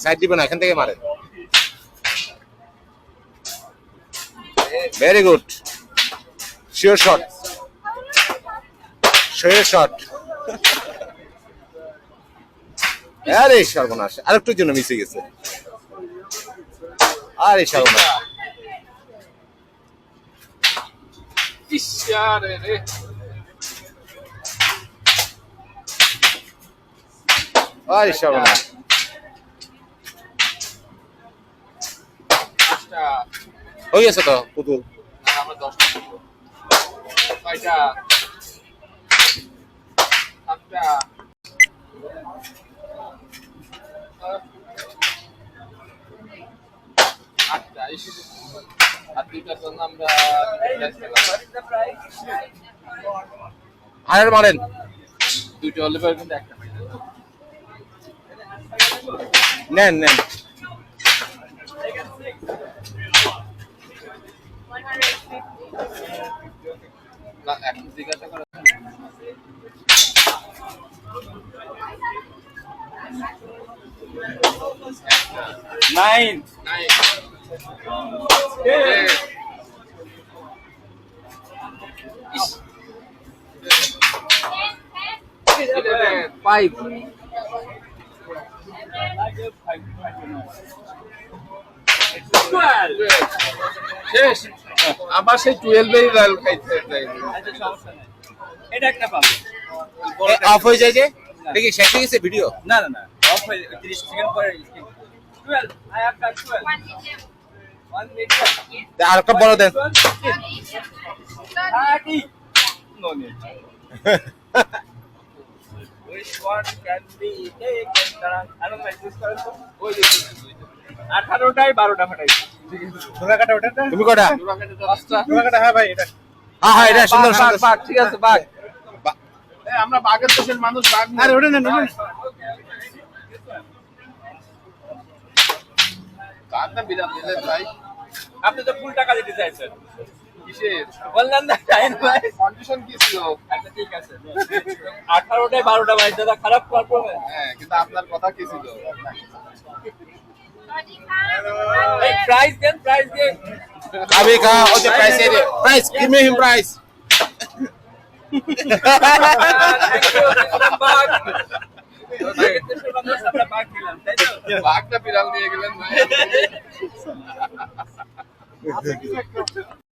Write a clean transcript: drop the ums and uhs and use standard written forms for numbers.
side দিবেন এখান থেকে মারেন ভেরি গুড শিওর শট আরে সর্বনাশ আরেকটুর জন্য মিশে গেছে আরে সর্বনাশ আরে সর্বনাশ হয়ে গেছে তো পুতুল আমরা 10টা কয়টা 7টা আটটা আর দুইটার জন্য আমরা আর মারেন দুইটা হলে পরে কিন্তু একটা পাই নেন নেন না এখন জিজ্ঞাসা করা 9 শেষ আবার সেই 12 এর রয়্যাল খাইতে চাই এটা একটা পাবো অফ হয়ে যায় যে দেখি শেষ হয়ে গেছে ভিডিও না না না অফ হয়ে 30 সেকেন্ড পরে 12 আই হ্যাভ গাট 12 1 মিনিট আর একটা বড় then 30 no need which one can be taken কারণ আলো মেসেজ করে তো ওই দেখুন 18টায় 12টা ফাটাইছি তোরা কাটা ওটা তুমি কটা তোরা কাটা হ্যাঁ ভাই এটা হ্যাঁ এটা সুন্দর সুন্দর বাঘ ঠিক আছে বাঘ আমরা বাঘের দেশের মানুষ বাঘ আরে ওটা না ওটা কারটা বিরাট দিলেন ভাই আপনি তো ফুল টাকা দিতে চাইছেন কিসের বললেন না টাইম ভাই কন্ডিশন কি ছিল আচ্ছা ঠিক আছে 18টায় 12টা ভাই দাদা খারাপ পারফরম্যান্স হ্যাঁ কিন্তু আপনার কথা কি ছিল এই প্রাইস দেন अभी कहा ओके प्राइस दे price give me him price বাঘটা বিড়াল নিয়ে গেলেন ভাই